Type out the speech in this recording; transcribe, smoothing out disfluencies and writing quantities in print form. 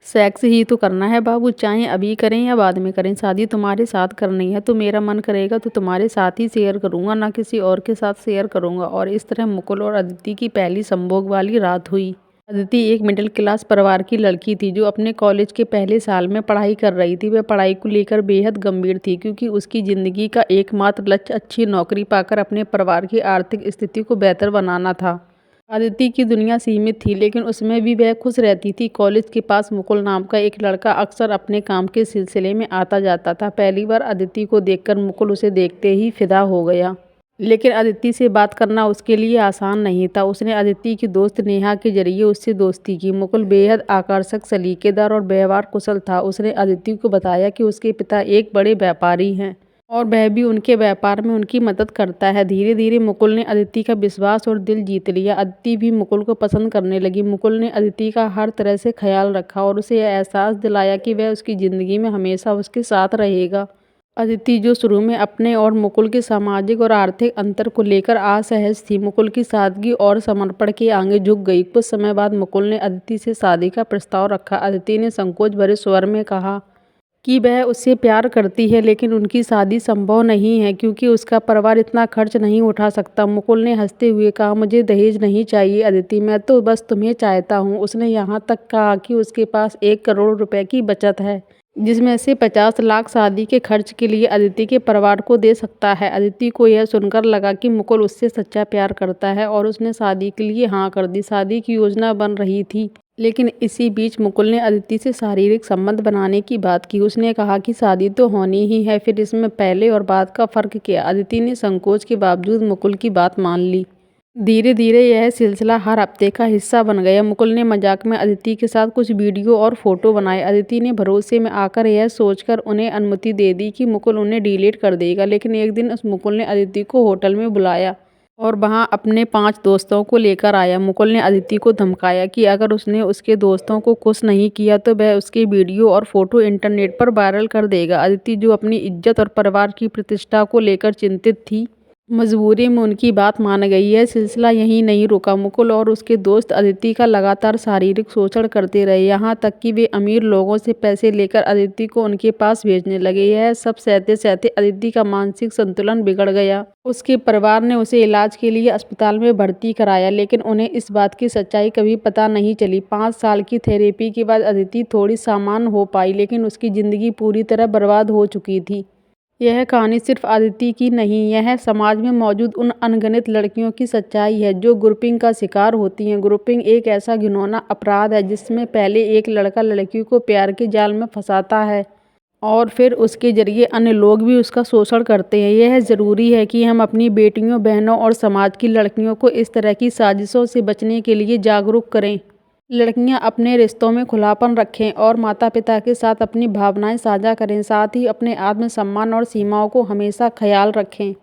Sex ही तो करना है बाबू, चाहे अभी करें या बाद में करें। शादी तुम्हारे साथ करनी है तो मेरा मन करेगा तो तुम्हारे साथ ही शेयर करूंगा, ना किसी और के साथ शेयर करूंगा। और इस तरह मुकुल और अदिति की पहली संभोग वाली रात हुई। अदिति एक मिडिल क्लास परिवार की लड़की थी जो अपने कॉलेज के पहले साल में पढ़ाई कर रही थी। वह पढ़ाई को लेकर बेहद गंभीर थी क्योंकि उसकी जिंदगी का एकमात्र लक्ष्य अच्छी नौकरी पाकर अपने परिवार की आर्थिक स्थिति को बेहतर बनाना था। अदिति की दुनिया सीमित थी लेकिन उसमें भी वह खुश रहती थी। कॉलेज के पास मुकुल नाम का एक लड़का अक्सर अपने काम के सिलसिले में आता जाता था। पहली बार अदिति को देखकर मुकुल उसे देखते ही फिदा हो गया। लेकिन अदिति से बात करना उसके लिए आसान नहीं था। उसने अदिति की दोस्त नेहा के जरिए उससे दोस्ती की। मुकुल बेहद आकर्षक, सलीकेदार और व्यवहार कुशल था। उसने अदिति को बताया कि उसके पिता एक बड़े व्यापारी हैं और वह भी उनके व्यापार में उनकी मदद करता है। धीरे धीरे मुकुल ने अदिति का विश्वास और दिल जीत लिया। अदिति भी मुकुल को पसंद करने लगी। मुकुल ने अदिति का हर तरह से ख्याल रखा और उसे यह एहसास दिलाया कि वह उसकी ज़िंदगी में हमेशा उसके साथ रहेगा। अदिति, जो शुरू में अपने और मुकुल के सामाजिक और आर्थिक अंतर को लेकर असहज थी, मुकुल की सादगी और समर्पण के आगे झुक गई। कुछ समय बाद मुकुल ने अदिति से शादी का प्रस्ताव रखा। अदिति ने संकोच भरे स्वर में कहा कि वह उससे प्यार करती है लेकिन उनकी शादी संभव नहीं है क्योंकि उसका परिवार इतना खर्च नहीं उठा सकता। मुकुल ने हंसते हुए कहा, मुझे दहेज नहीं चाहिए अदिति, मैं तो बस तुम्हें चाहता हूँ। उसने यहाँ तक कहा कि उसके पास 1 करोड़ रुपए की बचत है जिसमें से 50 लाख शादी के खर्च के लिए अदिति के परिवार को दे सकता है। अदिति को यह सुनकर लगा कि मुकुल उससे सच्चा प्यार करता है और उसने शादी के लिए हाँ कर दी। शादी की योजना बन रही थी लेकिन इसी बीच मुकुल ने अदिति से शारीरिक संबंध बनाने की बात की। उसने कहा कि शादी तो होनी ही है, फिर इसमें पहले और बाद का फर्क क्या। अदिति ने संकोच के बावजूद मुकुल की बात मान ली। धीरे धीरे यह सिलसिला हर हफ्ते का हिस्सा बन गया। मुकुल ने मजाक में अदिति के साथ कुछ वीडियो और फोटो बनाए। अदिति ने भरोसे में आकर यह सोचकर उन्हें अनुमति दे दी कि मुकुल उन्हें डिलीट कर देगा। लेकिन एक दिन उस मुकुल ने अदिति को होटल में बुलाया और वहां अपने 5 दोस्तों को लेकर आया। मुकुल ने अदिति को धमकाया कि अगर उसने उसके दोस्तों को खुश नहीं किया तो वह उसके वीडियो और फोटो इंटरनेट पर वायरल कर देगा। अदिति, जो अपनी इज्जत और परिवार की प्रतिष्ठा को लेकर चिंतित थी, मजबूरी में उनकी बात मान गई। यह सिलसिला यहीं नहीं रुका। मुकुल और उसके दोस्त अदिति का लगातार शारीरिक शोषण करते रहे, यहाँ तक कि वे अमीर लोगों से पैसे लेकर अदिति को उनके पास भेजने लगे। यह सब सहते सहते अदिति का मानसिक संतुलन बिगड़ गया। उसके परिवार ने उसे इलाज के लिए अस्पताल में भर्ती कराया लेकिन उन्हें इस बात की सच्चाई कभी पता नहीं चली। 5 साल की थेरेपी के बाद अदिति थोड़ी सामान्य हो पाई लेकिन उसकी जिंदगी पूरी तरह बर्बाद हो चुकी थी। यह कहानी सिर्फ अदिति की नहीं, यह समाज में मौजूद उन अनगिनत लड़कियों की सच्चाई है जो ग्रुपिंग का शिकार होती हैं। ग्रुपिंग एक ऐसा घिनौना अपराध है जिसमें पहले एक लड़का लड़की को प्यार के जाल में फंसाता है और फिर उसके जरिए अन्य लोग भी उसका शोषण करते हैं। यह ज़रूरी है कि हम अपनी बेटियों, बहनों और समाज की लड़कियों को इस तरह की साजिशों से बचने के लिए जागरूक करें। लड़कियां अपने रिश्तों में खुलापन रखें और माता पिता के साथ अपनी भावनाएं साझा करें। साथ ही अपने आत्मसम्मान और सीमाओं को हमेशा ख्याल रखें।